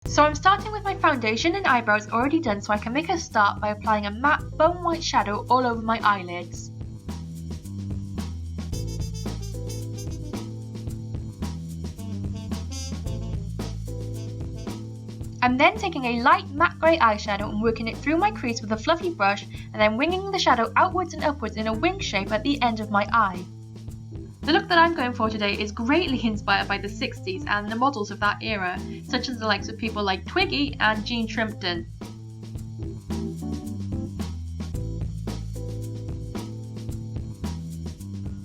So I'm starting with my foundation and eyebrows already done, so I can make a start by applying a matte bone white shadow all over my eyelids. I'm then taking a light matte grey eyeshadow and working it through my crease with a fluffy brush, and then winging the shadow outwards and upwards in a wing shape at the end of my eye. The look that I'm going for today is greatly inspired by the 60s and the models of that era, such as the likes of people like Twiggy and Jean Shrimpton.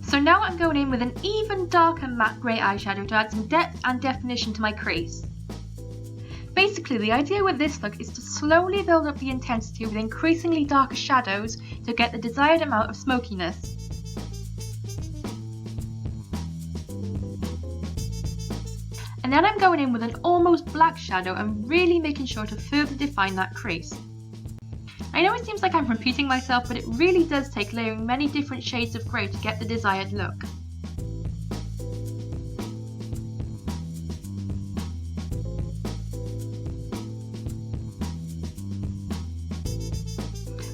So now I'm going in with an even darker matte grey eyeshadow to add some depth and definition to my crease. Basically, the idea with this look is to slowly build up the intensity with increasingly darker shadows to get the desired amount of smokiness. And then I'm going in with an almost black shadow and really making sure to further define that crease. I know it seems like I'm repeating myself, but it really does take layering many different shades of grey to get the desired look.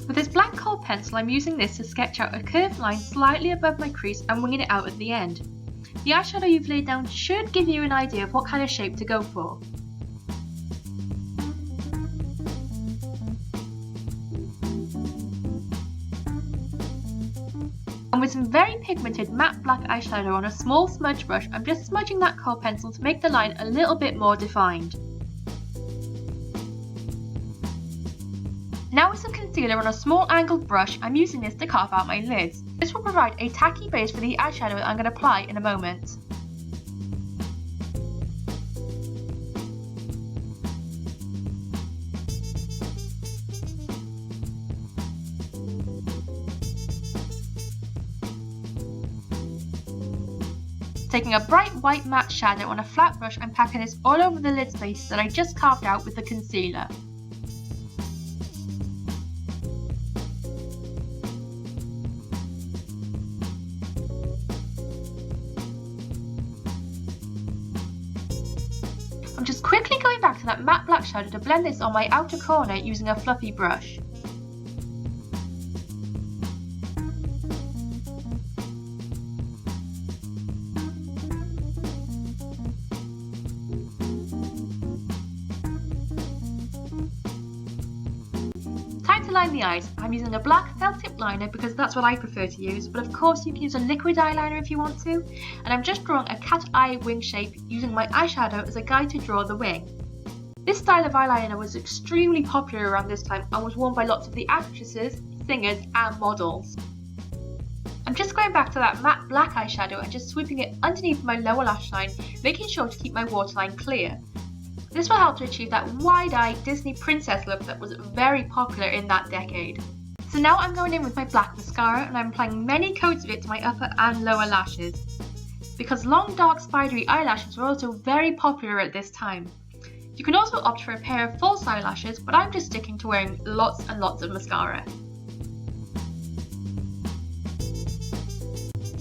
With this black kohl pencil, I'm using this to sketch out a curved line slightly above my crease and winging it out at the end. The eyeshadow you've laid down should give you an idea of what kind of shape to go for. And with some very pigmented matte black eyeshadow on a small smudge brush, I'm just smudging that kohl pencil to make the line a little bit more defined. Now with some concealer on a small angled brush, I'm using this to carve out my lids. This will provide a tacky base for the eyeshadow that I'm going to apply in a moment. Taking a bright white matte shadow on a flat brush, I'm packing this all over the lid space that I just carved out with the concealer. I'm just quickly going back to that matte black shadow to blend this on my outer corner using a fluffy brush. Time to line the eyes. I'm using a black felt tip liner because that's what I prefer to use, but of course you can use a liquid eyeliner if you want to, and I'm just drawing a cat eye wing shape using my eyeshadow as a guide to draw the wing. This style of eyeliner was extremely popular around this time and was worn by lots of the actresses, singers and models. I'm just going back to that matte black eyeshadow and just sweeping it underneath my lower lash line, making sure to keep my waterline clear. This will help to achieve that wide-eyed Disney princess look that was very popular in that decade. So now I'm going in with my black mascara and I'm applying many coats of it to my upper and lower lashes. Because long dark spidery eyelashes were also very popular at this time. You can also opt for a pair of false eyelashes, but I'm just sticking to wearing lots and lots of mascara.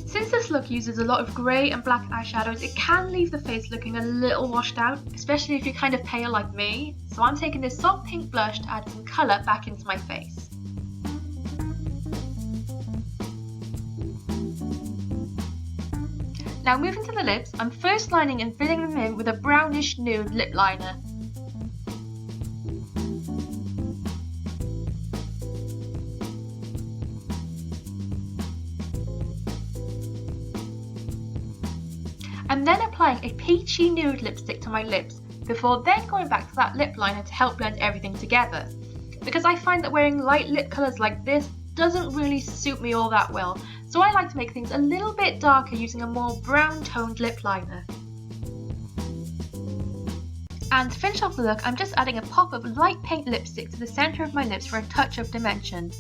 Since this look uses a lot of grey and black eyeshadows, it can leave the face looking a little washed out, especially if you're kind of pale like me, so I'm taking this soft pink blush to add some colour back into my face. Now moving to the lips, I'm first lining and filling them in with a brownish nude lip liner. I'm then applying a peachy nude lipstick to my lips, before then going back to that lip liner to help blend everything together. Because I find that wearing light lip colours like this doesn't really suit me all that well, so I like to make things a little bit darker using a more brown toned lip liner. And to finish off the look, I'm just adding a pop of light pink lipstick to the centre of my lips for a touch of dimension.